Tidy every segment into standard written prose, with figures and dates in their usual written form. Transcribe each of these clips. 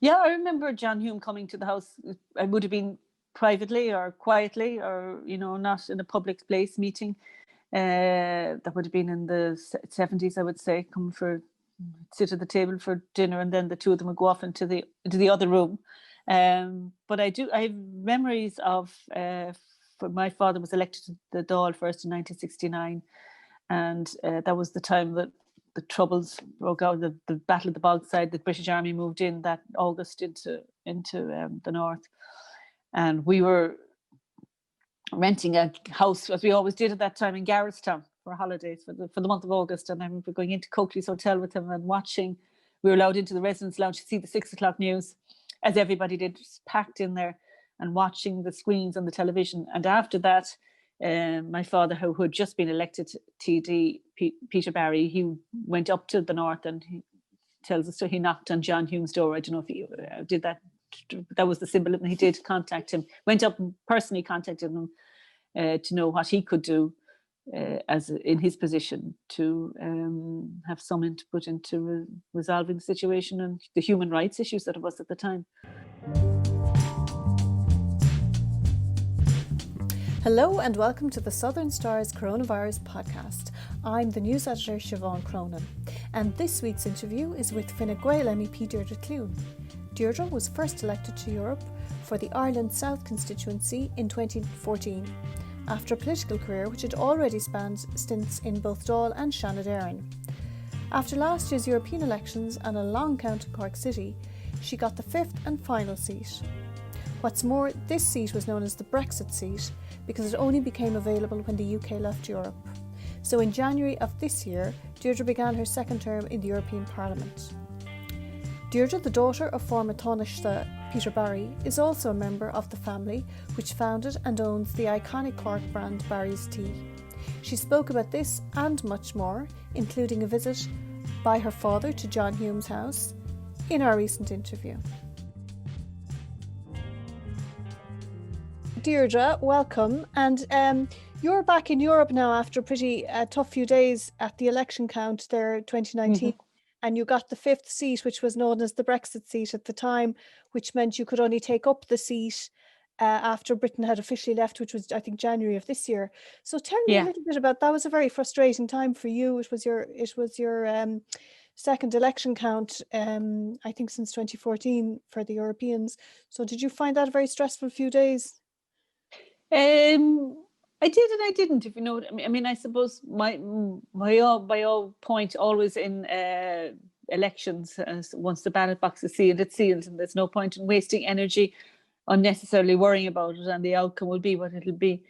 Yeah, I remember John Hume coming to the house. I would have been privately or quietly or, not in a public place meeting. That would have been in the 70s, I would say, come for sit at the table for dinner, and then the two of them would go off into the other room. But I have memories of my father was elected to the Dáil first in 1969, and that was the time that the troubles broke out, the Battle of the Bogside. The British Army moved in that August into the north, and we were renting a house, as we always did at that time, in Garrettstown for holidays for the month of August. And I remember going into Coakley's Hotel with him and watching. We were allowed into the residence lounge to see the 6 o'clock news, as everybody did, just packed in there, and watching the screens on the television. And after that, my father, who had just been elected TD, Peter Barry, he went up to the north, and he tells us so he knocked on John Hume's door. I don't know if he did that. That was the symbol, and he did contact him. Went up and personally contacted him to know what he could do as in his position to have some input into resolving the situation and the human rights issues that it was at the time. Hello and welcome to the Southern Star's Coronavirus Podcast. I'm the news editor Siobhan Cronin, and this week's interview is with Fine Gael MEP Deirdre Clune. Deirdre was first elected to Europe for the Ireland South constituency in 2014, after a political career which had already spanned stints in both Dáil and Shannon. After last year's European elections and a long count in Cork City, she got the fifth and final seat. What's more, this seat was known as the Brexit seat because it only became available when the UK left Europe. So in January of this year, Deirdre began her second term in the European Parliament. Deirdre, the daughter of former Taoiseach Peter Barry, is also a member of the family which founded and owns the iconic Cork brand Barry's Tea. She spoke about this and much more, including a visit by her father to John Hume's house, in our recent interview. Deirdre, welcome. And you're back in Europe now after a pretty tough few days at the election count there 2019. Mm-hmm. And you got the fifth seat, which was known as the Brexit seat at the time, which meant you could only take up the seat after Britain had officially left, which was, I think, January of this year. So tell me a little bit about that. Was a very frustrating time for you. It was your second election count, I think, since 2014 for the Europeans. So did you find that a very stressful few days? I did and I didn't, if you know what I mean. I suppose my all point always in elections, once the ballot box is sealed, it's sealed, and there's no point in wasting energy unnecessarily worrying about it, and the outcome will be what it'll be.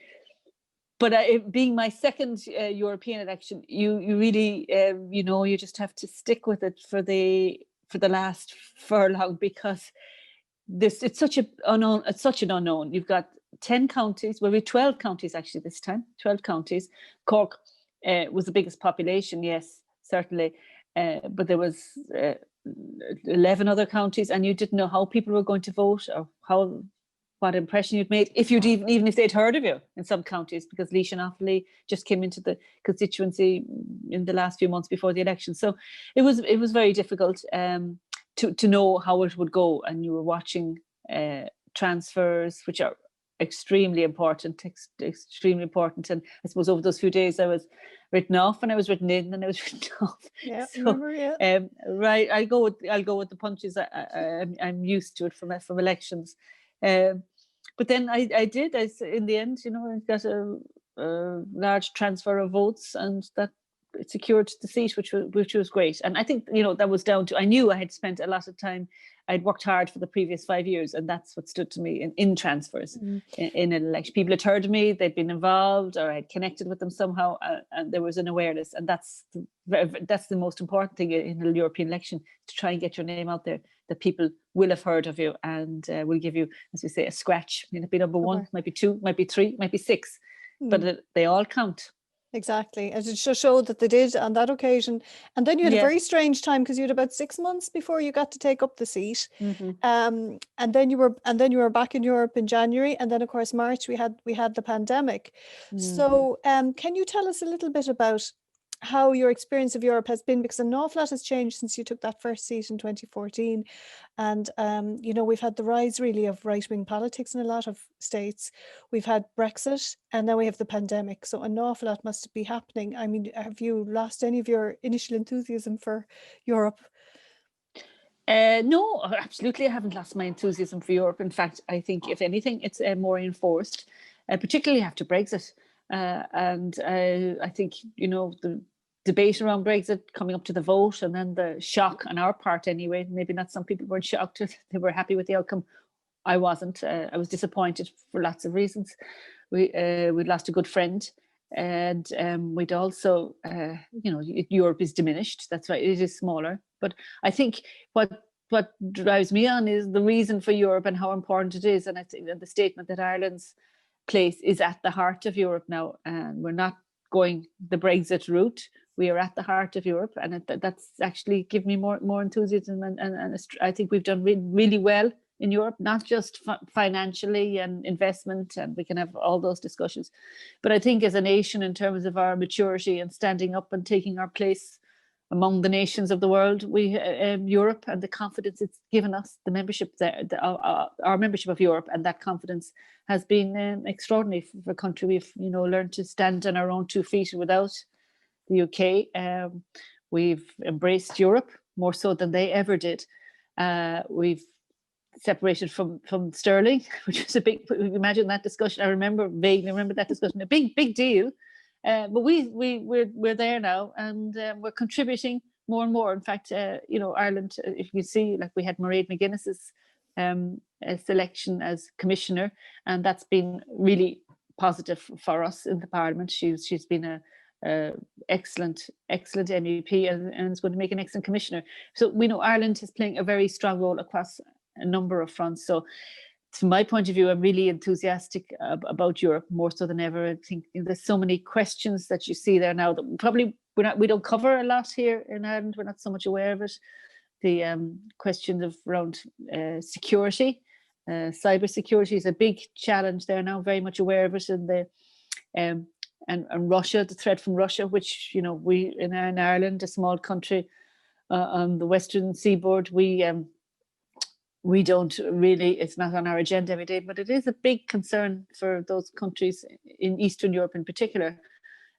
But being my second European election, you really, you just have to stick with it for the last furlong, because it's such an unknown. You've got 10 counties, well, we have 12 counties actually this time, 12 counties. Cork was the biggest population, yes, certainly, but there was 11 other counties, and you didn't know how people were going to vote or what impression you'd made, if you'd even if they'd heard of you in some counties, because Laois and Offaly just came into the constituency in the last few months before the election. So it was very difficult to know how it would go, and you were watching transfers, which are extremely important. And I suppose over those few days I was written off and I was written in and I was written off. Yeah, so, remember, yeah. Right, I'll go with the punches. I'm used to it from elections. But then I in the end, I got a large transfer of votes, and that it secured the seat, which was great. And I think, that was down to, I knew I had spent a lot of time, I'd worked hard for the previous 5 years, and that's what stood to me in transfers, in an election. People had heard of me, they'd been involved, or I had connected with them somehow, and there was an awareness. And that's the most important thing in a European election, to try and get your name out there, that people will have heard of you and will give you, as we say, a scratch. It'd be number one, might be two, might be three, might be six, but they all count. Exactly, and it just showed that they did on that occasion. And then you had a very strange time, because you had about 6 months before you got to take up the seat. Mm-hmm. And then you were back in Europe in January, and then of course March we had the pandemic. So can you tell us a little bit about how your experience of Europe has been, because an awful lot has changed since you took that first seat in 2014. And, you know, we've had the rise really of right-wing politics in a lot of states. We've had Brexit, and now we have the pandemic. So an awful lot must be happening. I mean, have you lost any of your initial enthusiasm for Europe? No, absolutely. I haven't lost my enthusiasm for Europe. In fact, I think if anything, it's more enforced, particularly after Brexit. And I think, you know, the debate around Brexit coming up to the vote, and then the shock on our part anyway. Maybe not, some people weren't shocked. They were happy with the outcome. I wasn't. I was disappointed for lots of reasons. We'd lost a good friend. And we'd also, you know, Europe is diminished. That's right. It is smaller. But I think what drives me on is the reason for Europe and how important it is. And I think that the statement that Ireland's place is at the heart of Europe now, and we're not going the Brexit route. We are at the heart of Europe, and that's actually given me more enthusiasm. And I think we've done really well in Europe, not just financially and investment, and we can have all those discussions, but I think as a nation, in terms of our maturity and standing up and taking our place among the nations of the world, we Europe, and the confidence it's given us, the membership there, our membership of Europe, and that confidence has been extraordinary for a country. We've, you know, learned to stand on our own 2 feet without the UK. We've embraced Europe more so than they ever did. We've separated from sterling, which was a big, imagine that discussion. I vaguely remember that discussion, a big deal. But we're there now, and we're contributing more and more. In fact, you know, Ireland, if you see, like, we had Mairead McGuinness's selection as commissioner, and that's been really positive for us in the Parliament. She's been a excellent MEP, and is going to make an excellent commissioner. So we know Ireland is playing a very strong role across a number of fronts. So from my point of view, I'm really enthusiastic about Europe, more so than ever. I think there's so many questions that you see there now that probably we don't cover a lot here in Ireland. We're not so much aware of it. The question of around security, cyber security is a big challenge there now. Very much aware of it, and Russia, the threat from Russia, which, you know, we in Ireland, a small country on the western seaboard, we don't really, it's not on our agenda every day, but it is a big concern for those countries in Eastern Europe in particular.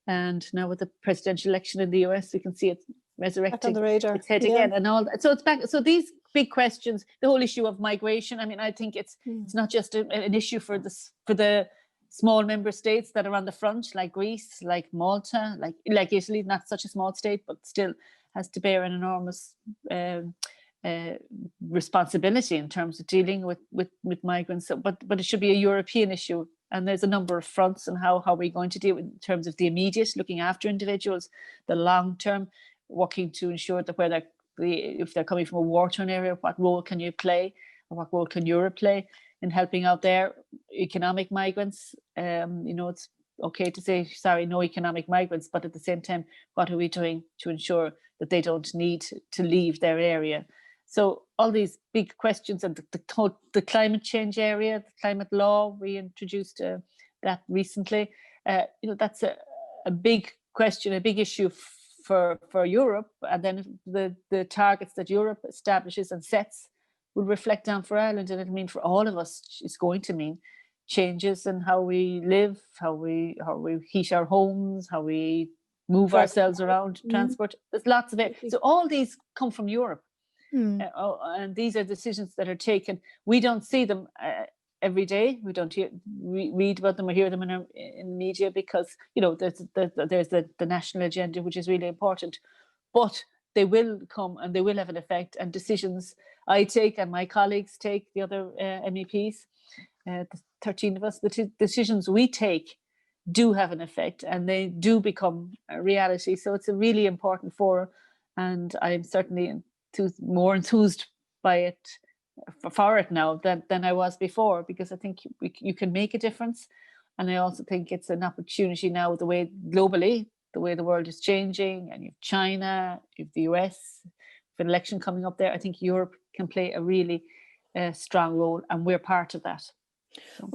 And now with the presidential election in the US, we can see it resurrecting its head again, and all that. So it's back. So these big questions, the whole issue of migration. I mean, I think it's not just an issue for the small member states that are on the front, like Greece, like Malta, like Italy, not such a small state, but still has to bear an enormous responsibility in terms of dealing with migrants. So, but it should be a European issue, and there's a number of fronts, and how are we going to deal with, in terms of the immediate, looking after individuals, the long term, working to ensure that if they're coming from a war-torn area, what role can you play, or what role can Europe play in helping out their economic migrants? You know, it's okay to say, sorry, no economic migrants, but at the same time, what are we doing to ensure that they don't need to leave their area? So all these big questions, and the climate change area, the climate law, we introduced that recently. You know, that's a big question, a big issue for Europe. And then the targets that Europe establishes and sets will reflect on for Ireland, and it'll mean for all of us, it's going to mean changes in how we live, how we heat our homes, how we move ourselves around, transport. There's lots of it. So all these come from Europe. And these are decisions that are taken. We don't see them every day. We don't read about them or hear them in the media, because, you know, there's the national agenda, which is really important. But they will come, and they will have an effect. And decisions I take, and my colleagues take, the other MEPs, the 13 of us, the decisions we take do have an effect, and they do become a reality. So it's a really important forum, and I'm certainly more enthused by it for it now than I was before, because I think you can make a difference. And I also think it's an opportunity now, the way globally, the way the world is changing, and you've China, you've the US, with an election coming up there. I think Europe can play a really strong role, and we're part of that.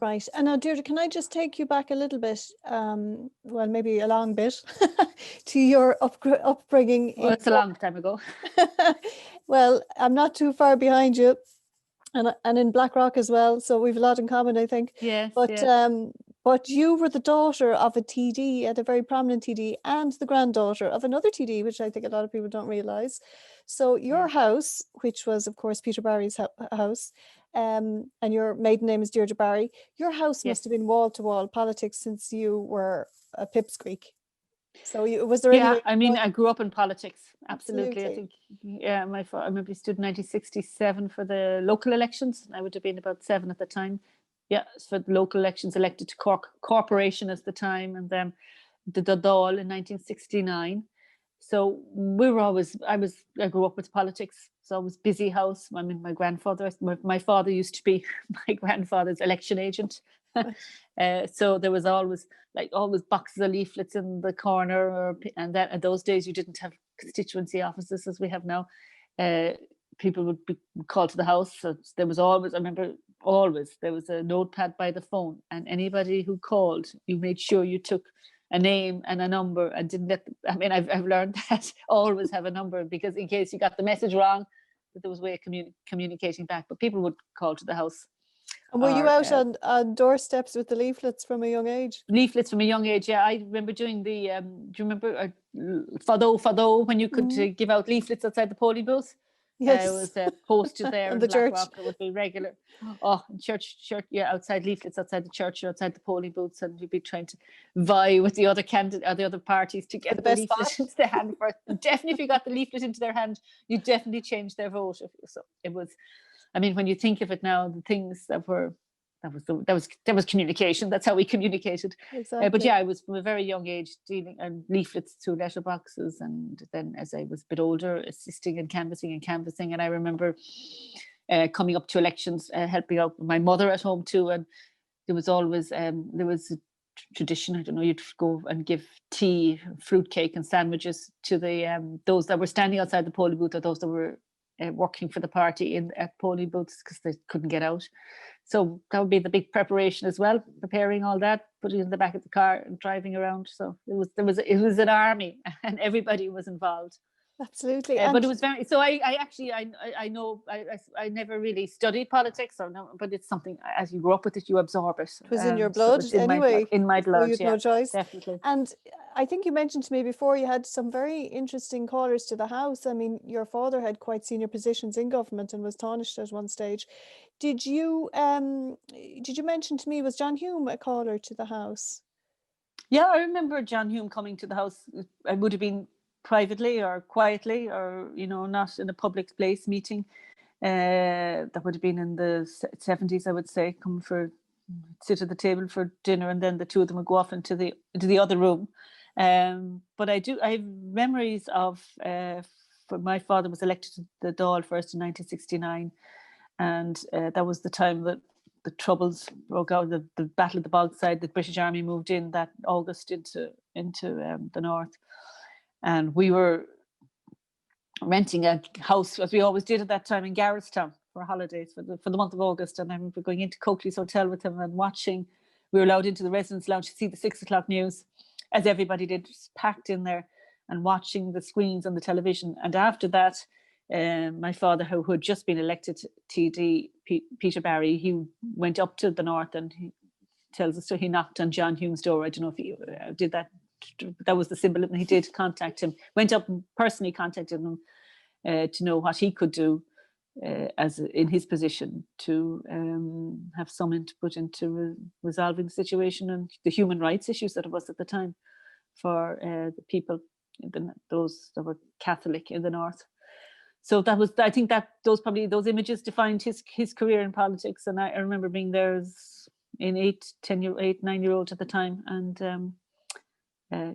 Right. And now, Deirdre, can I just take you back a little bit, well, maybe a long bit, to your upbringing Well, in it's a long time ago. Well, I'm not too far behind you, and in Blackrock as well, so we've a lot in common, I think. Yes, But yes. but you were the daughter of a TD, a very prominent TD, and the granddaughter of another TD, which I think a lot of people don't realise. So your Yeah. house, which was of course Peter Barry's house, and your maiden name is Deirdre Barry, your house must Yes. have been wall to wall politics since you were a pipsqueak. So was there any Yeah, way? I mean, I grew up in politics. Absolutely. I Absolutely. think, yeah, I remember he stood in 1967 for the local elections. I would have been about 7 at the time. Yeah, for the local elections, elected to Cork Corporation at the time, and then the Dáil in 1969. So we were always, I grew up with politics. So I was busy house. I mean, my father used to be my grandfather's election agent. So there was always boxes of leaflets in the corner, and that in those days you didn't have constituency offices as we have now. People would be called to the house. So there was always, I remember always, there was a notepad by the phone, and anybody who called, you made sure you took a name and a number and didn't let them, I mean, I've learned that always have a number, because in case you got the message wrong, that there was a way of communicating back. But people would call to the house. And were you Or out on doorsteps with the leaflets from a young age? leaflets from a young age. Yeah, I remember doing the. Do you remember Fado when you could give out leaflets outside the polling booth? It Yes. was posted there And in the church. Blackrock. It would be regular. Oh, church, yeah, outside leaflets outside the church or outside the polling booths, and you'd be trying to vie with the other candidate or the other parties to get the the best leaflet spot. into their hand first. Definitely, if you got the leaflet into their hand, you definitely changed their vote. So it was. I mean, when you think of it now, the things that were. That was communication. That's how we communicated. Exactly. But yeah, I was from a very young age dealing and leaflets through letterboxes, and then as I was a bit older, assisting and canvassing. And I remember coming up to elections, helping out my mother at home too. And there was always a tradition. I don't know. You'd go and give tea, fruitcake, and sandwiches to the those that were standing outside the polling booth, or those that were working for the party at polling booths, because they couldn't get out. So that would be the big preparation as well, preparing all that, putting it in the back of the car and driving around. So it was an army, and everybody was involved. Absolutely. But it was very. So I know I never really studied politics, or no, but it's something, as you grow up with it, you absorb it. It was in your So blood it's in anyway. my So blood. you'd Yeah, no choice. definitely. And I think you mentioned to me before you had some very interesting callers to the house. I mean, your father had quite senior positions in government and was Tánaiste at one stage. Did you mention to me, was John Hume a caller to the house? Yeah, I remember John Hume coming to the house. I would have been privately or quietly, or not in a public place meeting. That would have been in the 70s, I would say. Come for sit at the table for dinner, and then the two of them would go off into the other room. But I have memories of my father was elected to the Dáil first in 1969, and that was the time that the troubles broke out, the Battle of the Bogside. The British Army moved in that August into the north, and we were renting a house, as we always did at that time, in Garrettstown for holidays for the month of August. And I remember going into Coakley's Hotel with him and watching. We were allowed into the residence lounge to see the 6 o'clock news, as everybody did, just packed in there and watching the screens on the television. And after that, my father, who had just been elected TD, Peter Barry, he went up to the north, and he tells us, so he knocked on John Hume's door. I don't know if he did that. That was the symbol, and he did contact him. Went up and personally contacted him to know what he could do as in his position to have some input into resolving the situation and the human rights issues that it was at the time for the people, those that were Catholic in the north. So that was, I think that those images defined his career in politics. And I remember being there as an 9-year-old at the time, and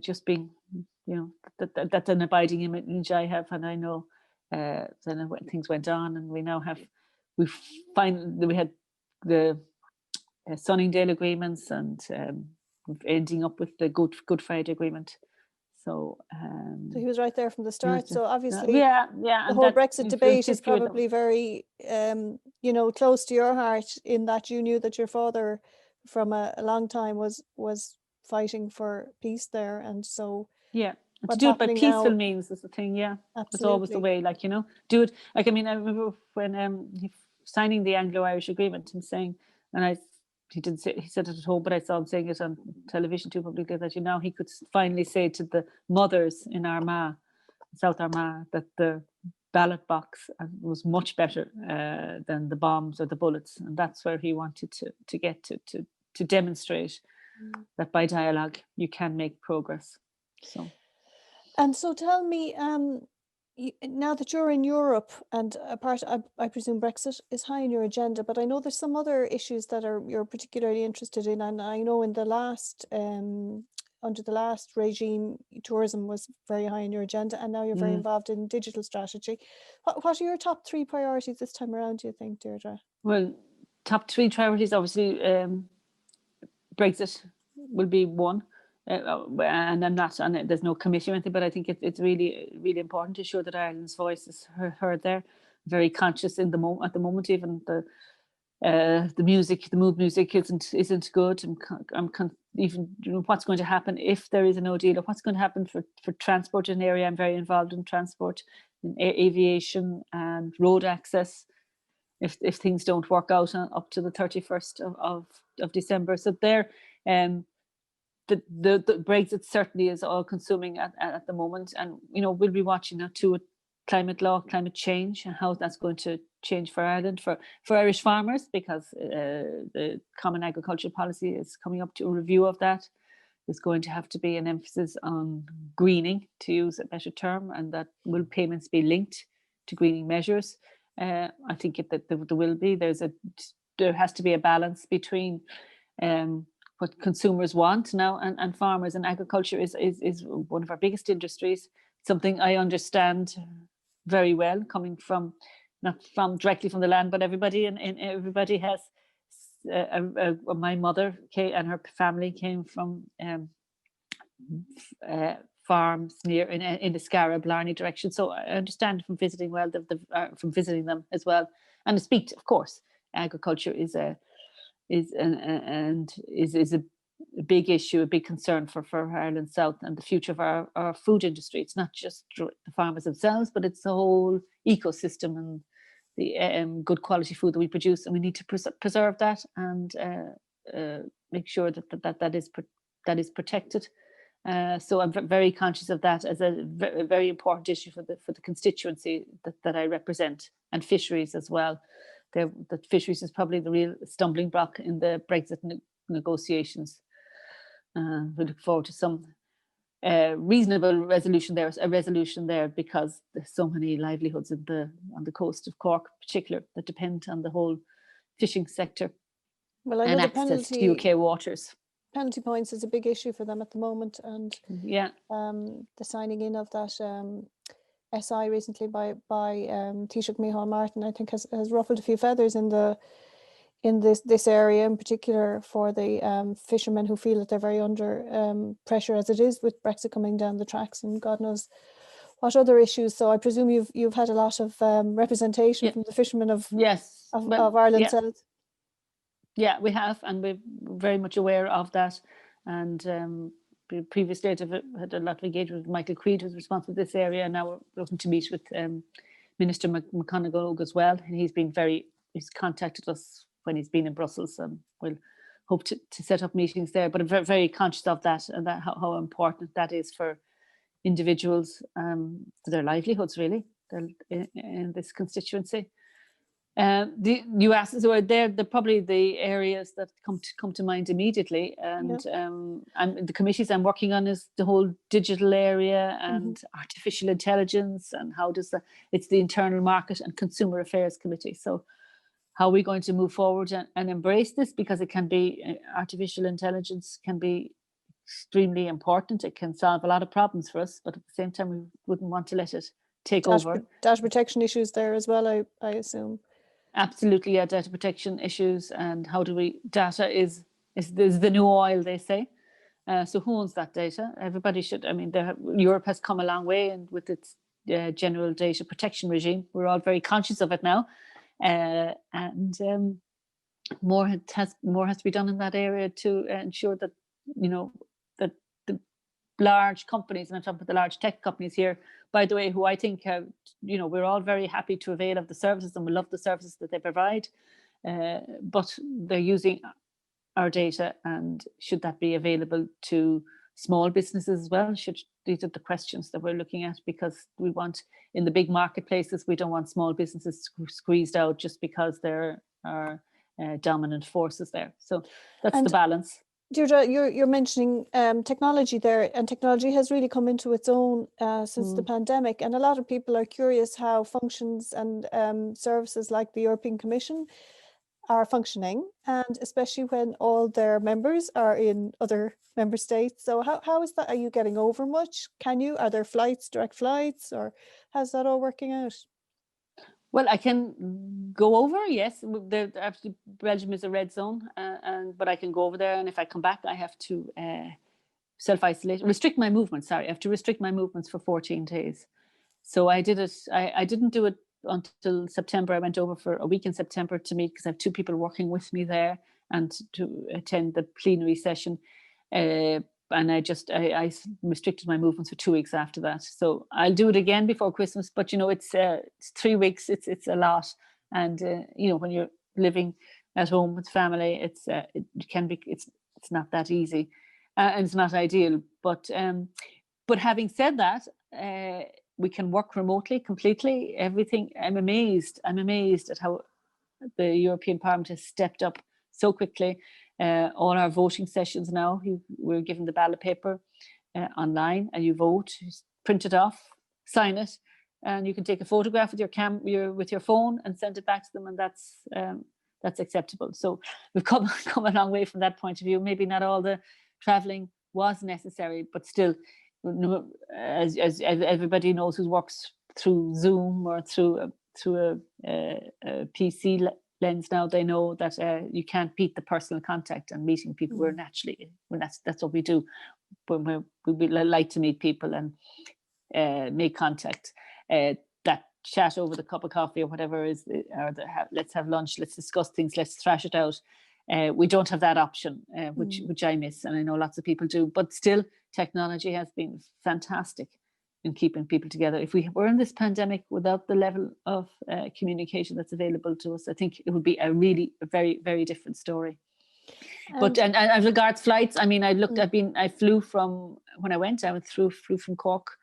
just being, that's an abiding image I have. And I know then when things went on, and we had the Sunningdale agreements, and ending up with the Good Friday Agreement. So So he was right there from the start. So obviously, yeah, the and whole that Brexit influenced debate is history with them. probably very, close to your heart, in that you knew that your father, from a long time, was fighting for peace there, and so Yeah, and to what's do it by happening peaceful now? means is the thing. Yeah, it's always the Absolutely. way. Like, do it. Like, I mean, I remember when he signing the Anglo-Irish Agreement and saying, and he didn't say, he said it at home, but I saw him saying it on television too publicly, that he could finally say to the mothers in Armagh, South Armagh, that the ballot box was much better than the bombs or the bullets, and that's where he wanted to get to demonstrate that by dialogue you can make progress. So. And so tell me, now that you're in Europe, and I presume Brexit is high on your agenda, but I know there's some other issues that you're particularly interested in, and I know in the last under the last regime, tourism was very high on your agenda, and now you're very involved in digital strategy. What are your top 3 priorities this time around, do you think, Deirdre? Well, top 3 priorities, obviously, Brexit will be one. And I'm not on it, there's no committee or anything, but I think it's really, really important to show that Ireland's voice is heard there. Very conscious at the moment, even the music, the mood music isn't good. Even what's going to happen if there is a no deal, or what's going to happen for transport in the area. I'm very involved in transport, in aviation and road access. If things don't work out up to the 31st of December, so there, the Brexit certainly is all consuming at the moment, and we'll be watching now too, climate law, climate change, and how that's going to change for Ireland, for Irish farmers, because the Common Agricultural Policy is coming up to a review of that. There's going to have to be an emphasis on greening, to use a better term, and that will payments be linked to greening measures. I think that there will be. There has to be a balance between what consumers want now and farmers, and agriculture is one of our biggest industries. Something I understand very well, coming from, not from directly from the land, but everybody and everybody has. My mother and her family came from farms near in the Scarra, Blarney direction, so I understand from visiting from visiting them as well, and to speak. Of course, agriculture is a big issue, a big concern for Ireland South and the future of our food industry. It's not just the farmers themselves, but it's the whole ecosystem and the good quality food that we produce, and we need to preserve that and make sure that is protected. So I'm very conscious of that as a very important issue for the constituency that I represent, and fisheries as well. The fisheries is probably the real stumbling block in the Brexit negotiations. We look forward to some reasonable resolution there, because there's so many livelihoods on the coast of Cork, in particular, that depend on the whole fishing sector. Well, I know and the access to UK waters. Penalty points is a big issue for them at the moment, and the signing in of that SI recently by Taoiseach Micheál Martin, I think has ruffled a few feathers in this area, in particular for the fishermen who feel that they're very under pressure as it is, with Brexit coming down the tracks, and God knows what other issues. So I presume you've had a lot of representation from the fishermen of Ireland South. Yeah, we have, and we're very much aware of that. And previously I've had a lot of engagement with Michael Creed, who's responsible for this area, and now we're looking to meet with Minister McConaughey as well. And he's contacted us when he's been in Brussels, and we'll hope to set up meetings there. But I'm very, very conscious of that, and that how important that is for individuals, for their livelihoods, really, in this constituency. The new assets were there. They're probably the areas that come to mind immediately. And the committees I'm working on is the whole digital area and artificial intelligence, and it's the internal market and consumer affairs committee. So how are we going to move forward and embrace this? Because it can be, artificial intelligence can be extremely important. It can solve a lot of problems for us, but at the same time, we wouldn't want to let it take over. Data protection issues there as well, I assume. Absolutely, yeah, data protection issues, and data is the new oil, they say. So who owns that data? Everybody should. I mean, Europe has come a long way, and with its general data protection regime, we're all very conscious of it now, and more has to be done in that area to ensure that that the large companies, and I'm talking about the large tech companies here, by the way, who I think have, we're all very happy to avail of the services, and we love the services that they provide, but they're using our data, and should that be available to small businesses as well? These are the questions that we're looking at, because we want, in the big marketplaces, we don't want small businesses squeezed out just because there are dominant forces there. So that's the balance. Deirdre, you're mentioning technology there, and technology has really come into its own since the pandemic, and a lot of people are curious how functions and services like the European Commission are functioning, and especially when all their members are in other member states. So how is that? Are you getting over much? Are there direct flights, or how's that all working out? Well, I can go over, yes. Actually, Belgium is a red zone, but I can go over there, and if I come back, I have to restrict my movements. I have to restrict my movements for 14 days. So I did it. I didn't do it until September. I went over for a week in September to meet, because I have 2 people working with me there, and to attend the plenary session. And I restricted my movements for 2 weeks after that. So I'll do it again before Christmas. But it's 3 weeks. It's a lot, and when you're living at home with family, it can be. It's not that easy, and it's not ideal. But having said that, we can work remotely completely. Everything. I'm amazed at how the European Parliament has stepped up so quickly. All our voting sessions now, we're given the ballot paper online, and you vote, print it off, sign it, and you can take a photograph with with your phone and send it back to them, and that's acceptable. So we've come a long way from that point of view. Maybe not all the travelling was necessary, but still, as everybody knows who works through Zoom or through a PC lens now, they know that you can't beat the personal contact and meeting people. We're naturally, that's what we do. When we like to meet people and make contact. That chat over the cup of coffee or whatever is, let's have lunch, let's discuss things, let's thrash it out. We don't have that option, which I miss, and I know lots of people do. But still, technology has been fantastic in keeping people together. If we were in this pandemic without the level of communication that's available to us, I think it would be a very, very different story. But as regards flights, I mean, I flew from, when I went, flew from Cork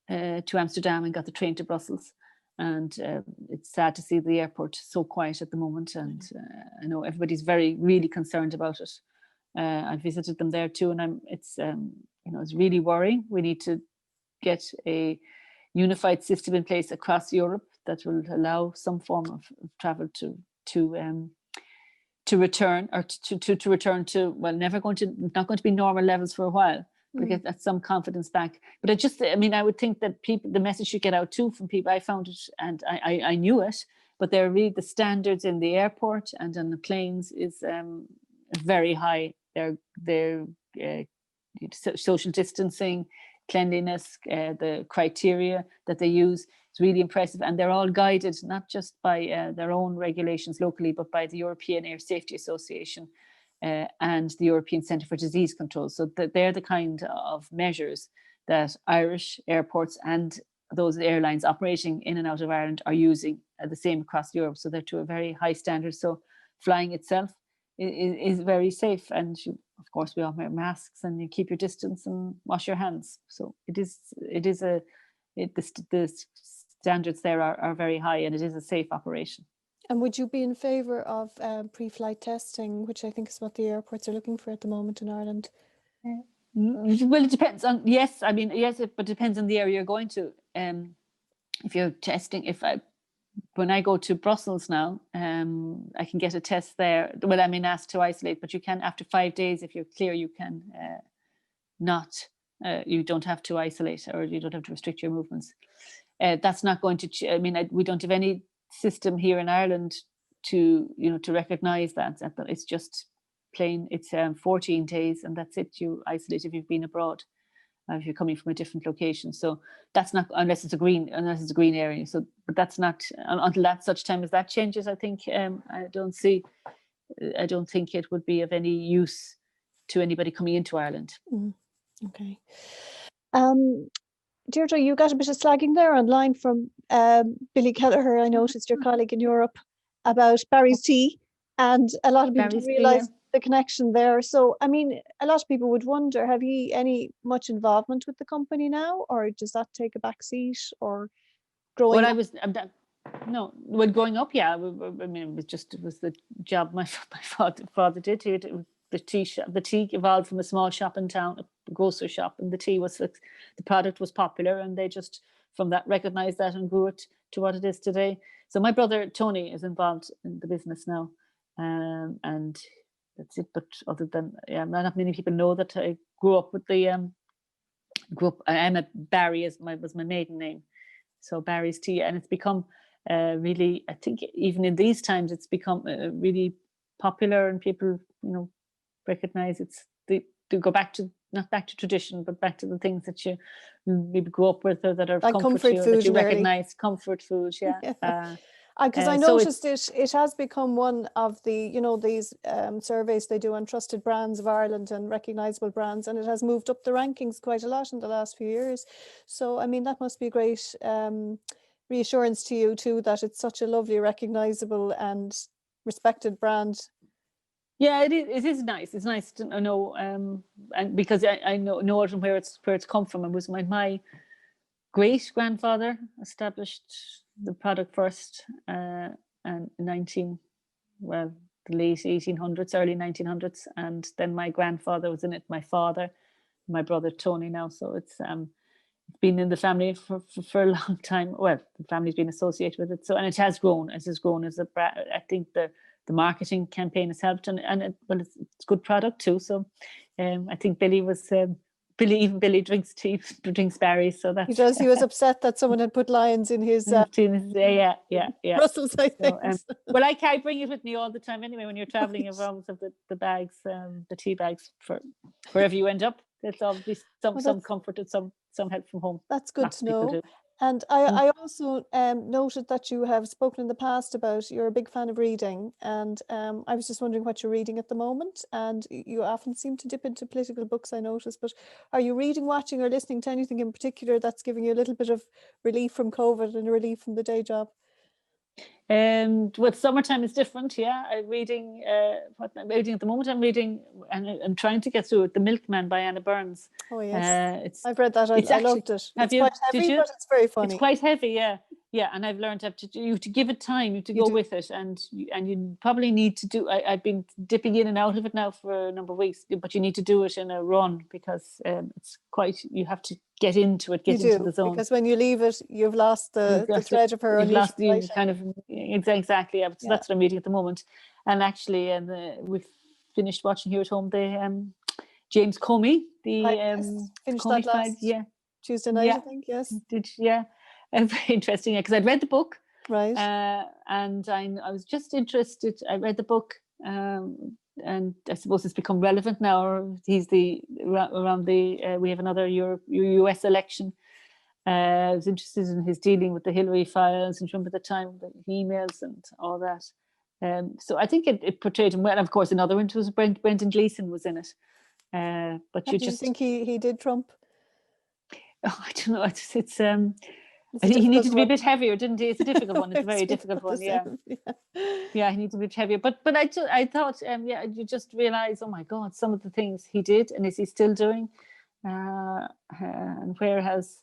to Amsterdam and got the train to Brussels. And it's sad to see the airport so quiet at the moment. And I know everybody's really concerned about it. I visited them there too, and it's really worrying. We need to get a unified system in place across Europe that will allow some form of travel to return, or to return to, well, not going to be normal levels for a while, but get that some confidence back. But I would think that the message should get out too from people. I found it, and I knew it, but the standards in the airport and on the planes is very high. They're social distancing, cleanliness, the criteria that they use, it's really impressive, and they're all guided not just by their own regulations locally, but by the European Air Safety Association and the European Centre for Disease Control. So they're the kind of measures that Irish airports and those airlines operating in and out of Ireland are using, the same across Europe. So they're to a very high standard. So flying itself is very safe, and of course we all wear masks, and you keep your distance and wash your hands. So the standards there are very high, and it is a safe operation. And would you be in favour of pre-flight testing, which I think is what the airports are looking for at the moment in Ireland? Well, it depends on, yes, but it depends on the area you're going to. If you're testing, when I go to Brussels now, I can get a test there. Well, I'm being asked to isolate, but you can, after 5 days, if you're clear, you can you don't have to isolate, or you don't have to restrict your movements. That's not going to, we don't have any system here in Ireland to recognise that. It's just plane. It's 14 days, and that's it. You isolate if you've been abroad, if you're coming from a different location. So that's not, unless it's a green area. So, but that's not until that such time as that changes. I think I don't think it would be of any use to anybody coming into Ireland. Okay. Deirdre, you got a bit of slagging there online from Billy Kelleher, I noticed, your colleague in Europe, about Barry's tea, and a lot of people don't realise the connection there. So, I mean, a lot of people would wonder, have you much involvement with the company now, or does that take a back seat, or growing up? When growing up, yeah. I mean, it was the job my father did. The tea evolved from a small shop in town, a grocery shop, and the product was popular, and they just from that recognized that and grew it to what it is today. So my brother Tony is involved in the business now, and that's it. But other than not many people know that I grew up with Emma Barry was my maiden name, so Barry's Tea, and it's become really, I think even in these times, it's become really popular, and people recognize to go back to, not back to tradition, but back to the things that you maybe grew up with, or that are like comfort food, that you recognize. Comfort food, yeah. Because I noticed it has become one of the, these surveys they do on trusted brands of Ireland and recognisable brands, and it has moved up the rankings quite a lot in the last few years. So, I mean, that must be a great reassurance to you too, that it's such a lovely, recognisable and respected brand. Yeah, it is nice. It's nice to know, and because I know it and where it's come from. It was my great grandfather established the product first, and the late 1800s, early 1900s, and then my grandfather was in it. My father, my brother Tony now. So it's been in the family for a long time. Well, the family's been associated with it. So, and it has grown. It has grown as a brand. I think the marketing campaign has helped, and it's a good product too. So, I think Billy drinks tea, drinks berries. So that's, he does. He was upset that someone had put lions in his yeah. Brussels, I think. Well, I bring it with me all the time anyway. When you're traveling, you've always have the bags, the tea bags for wherever you end up. There's obviously some comfort and some help from home. That's good to know. And I also noted that you have spoken in the past about you're a big fan of reading, and I was just wondering what you're reading at the moment. And you often seem to dip into political books, I noticed, but are you reading, watching, or listening to anything in particular that's giving you a little bit of relief from COVID and a relief from the day job? With summertime is different. Yeah, I'm reading. What I'm reading at the moment, and I'm trying to get through it. The Milkman by Anna Burns. Oh yes, I've read that. I loved it. It's quite heavy, but it's very funny. It's quite heavy, yeah. And I've learned you have to give it time. You have to go with it, and you probably need to do. I've been dipping in and out of it now for a number of weeks, but you need to do it in a run, because it's quite. You have to get into it, into the zone. Because when you leave it, you've lost the thread of her. You've lost the kind of exactly. Yeah. So that's what I'm reading at the moment, and actually, we've finished watching here at home the James Comey, the finished Comey that last Tuesday night, I think. Yes, very interesting. Because I'd read the book, right, and I was just interested. I read the book, and I suppose it's become relevant now. He's around the we have another US election. I was interested in his dealing with the Hillary files, and remember the time, the emails and all that. So I think it portrayed him well. Of course, another one was Brendan Gleeson was in it. But do you think he did Trump? Oh, I don't know. It's I think he needed to be a bit heavier, didn't he? It's a difficult one. It's a very difficult one. Yeah, he needed to be a bit heavier. But I thought, you just realize, oh my God, some of the things he did, and is he still doing, and where has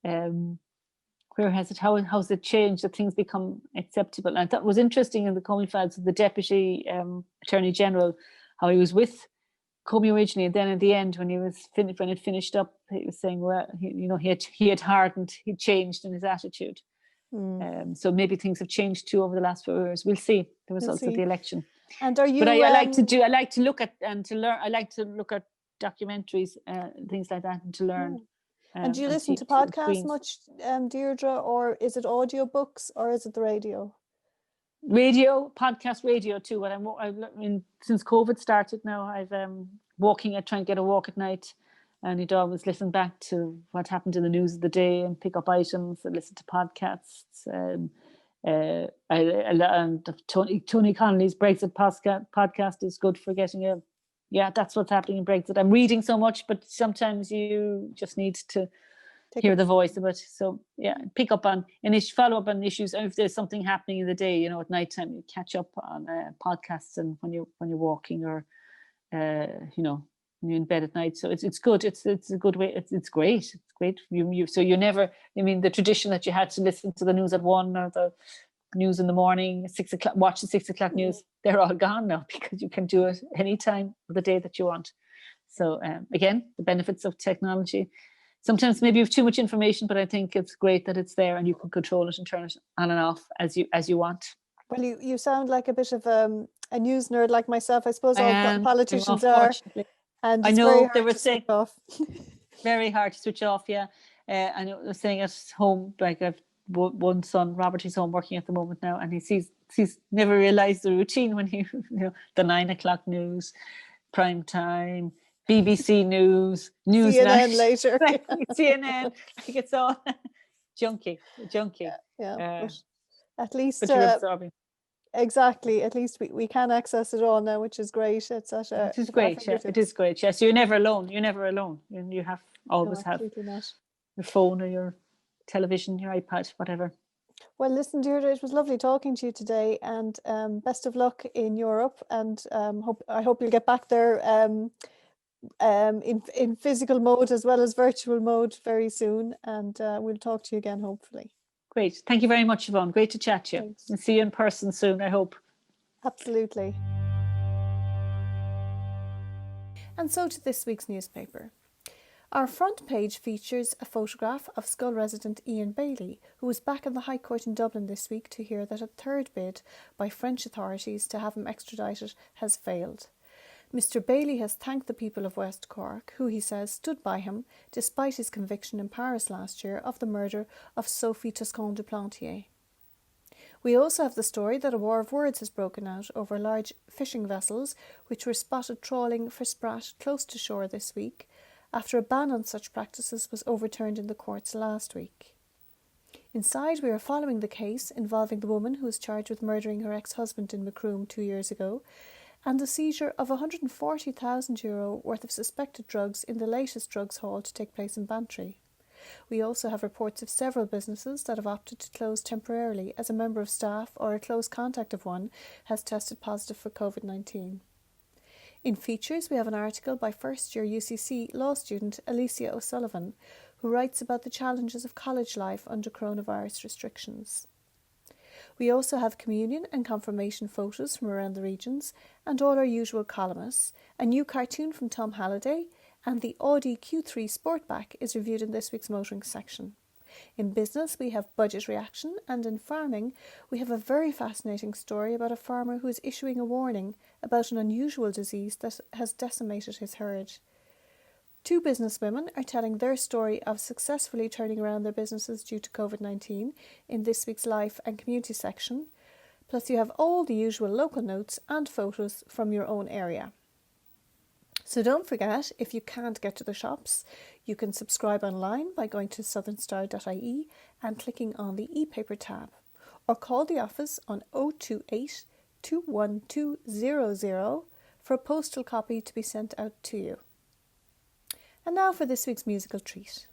it? How has it changed that things become acceptable? And I thought it was interesting in the Comey files, the Deputy Attorney General, how he was with Comey originally, and then at the end, when it finished up, he was saying, well, he had hardened, he changed in his attitude. So maybe things have changed too over the last 4 years. We'll see the results of the election. And are you? But I like to look at and to learn. I like to look at documentaries, things like that, and to learn. And do you listen to podcasts much, Deirdre, or is it audiobooks, or is it the radio? Radio, podcast radio too. Since COVID started now, I've I try and get a walk at night, and you'd always listen back to what happened in the news of the day and pick up items and listen to podcasts. And Tony Connolly's Brexit podcast is good for getting that's what's happening in Brexit. I'm reading so much, but sometimes you just need to hear the voice of it. So pick up on and follow up on issues. And if there's something happening in the day, at nighttime, you catch up on podcasts and when you're walking or when you're in bed at night. So it's good. It's a good way. It's great. It's great. So you never. I mean, the tradition that you had to listen to the news at 1 or the news in the morning, 6 o'clock, watch the 6 o'clock news. They're all gone now because you can do it any time of the day that you want. So again, the benefits of technology. Sometimes maybe you have too much information, but I think it's great that it's there and you can control it and turn it on and off as you want. Well, you sound like a bit of a news nerd like myself. I suppose all politicians are. And I know they were saying off. very hard to switch off. Yeah, and I was saying at home, like I've one son, Robert, he's home working at the moment now, and he's never realised the routine when he the 9 o'clock news, prime time. BBC News CNN later. CNN, I think it's all junky. Yeah. At least but you're absorbing. Exactly. At least we can access it all now, which is great. It is great. Yeah, it is great. Yes, you're never alone. You have always have your phone or your television, your iPad, whatever. Well, listen, Deirdre, it was lovely talking to you today, and best of luck in Europe. And I hope you'll get back there. In physical mode as well as virtual mode very soon, and we'll talk to you again hopefully. Great. Thank you very much, Siobhan. Great to chat to you. Thanks. And see you in person soon, I hope. Absolutely. And so to this week's newspaper. Our front page features a photograph of Schull resident Ian Bailey, who was back in the High Court in Dublin this week to hear that a third bid by French authorities to have him extradited has failed. Mr. Bailey has thanked the people of West Cork, who he says stood by him despite his conviction in Paris last year of the murder of Sophie Toscan du Plantier. We also have the story that a war of words has broken out over large fishing vessels which were spotted trawling for sprat close to shore this week, after a ban on such practices was overturned in the courts last week. Inside, we are following the case involving the woman who was charged with murdering her ex-husband in Macroom 2 years ago, and the seizure of €140,000 worth of suspected drugs in the latest drugs haul to take place in Bantry. We also have reports of several businesses that have opted to close temporarily as a member of staff or a close contact of one has tested positive for COVID-19. In features, we have an article by first-year UCC law student Alicia O'Sullivan, who writes about the challenges of college life under coronavirus restrictions. We also have communion and confirmation photos from around the regions and all our usual columnists, a new cartoon from Tom Halliday, and the Audi Q3 Sportback is reviewed in this week's motoring section. In business, we have budget reaction, and in farming, we have a very fascinating story about a farmer who is issuing a warning about an unusual disease that has decimated his herd. Two businesswomen are telling their story of successfully turning around their businesses due to COVID-19 in this week's Life and Community section. Plus you have all the usual local notes and photos from your own area. So don't forget, if you can't get to the shops, you can subscribe online by going to thesouthernstarTV and clicking on the e-paper tab, or call the office on 028 21200 for a postal copy to be sent out to you. And now for this week's musical treat.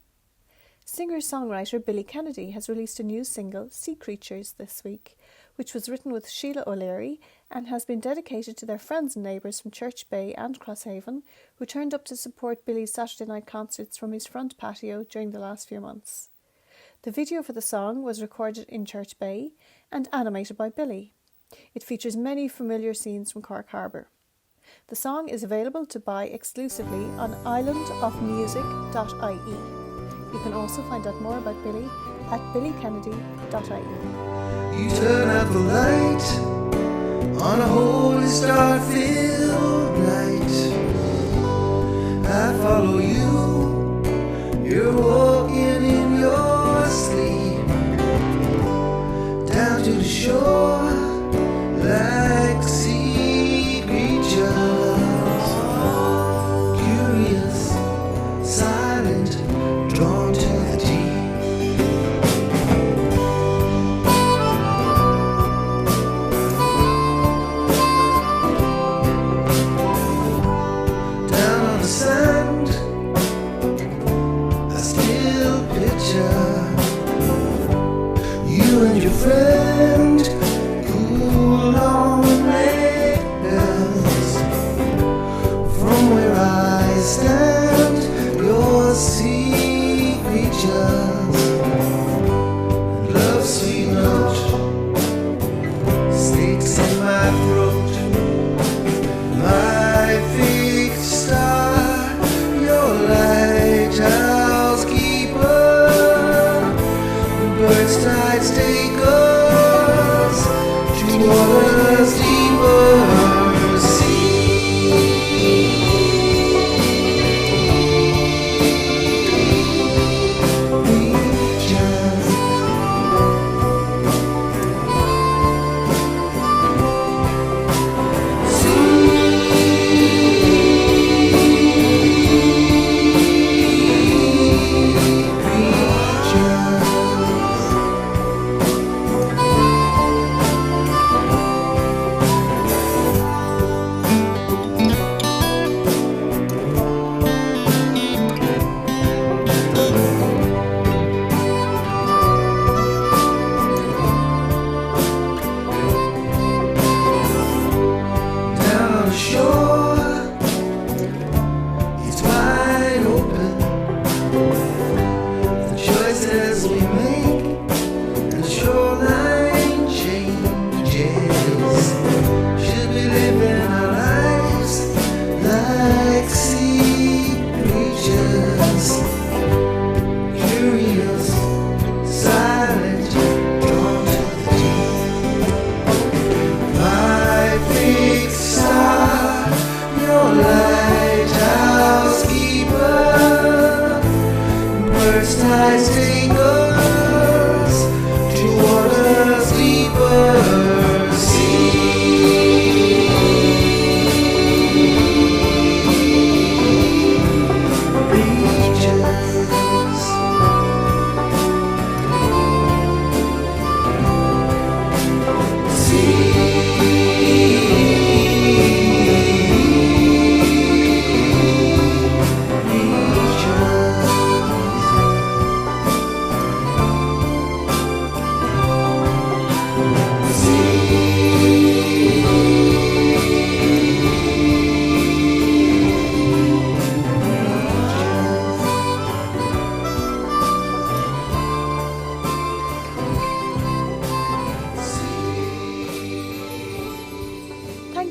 Singer-songwriter Billy Kennedy has released a new single, Sea Creatures, this week, which was written with Sheila O'Leary and has been dedicated to their friends and neighbours from Church Bay and Crosshaven, who turned up to support Billy's Saturday night concerts from his front patio during the last few months. The video for the song was recorded in Church Bay and animated by Billy. It features many familiar scenes from Cork Harbour. The song is available to buy exclusively on islandofmusic.ie. You can also find out more about Billy at billykennedy.ie. You turn out the light on a holy star-filled night. I follow you, you're walking in your sleep, down to the shore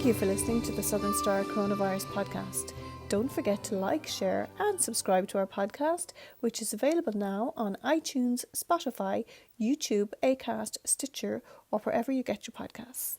Thank you for listening to the Southern Star Coronavirus Podcast. Don't forget to like, share and subscribe to our podcast, which is available now on iTunes, Spotify, YouTube, Acast, Stitcher or wherever you get your podcasts.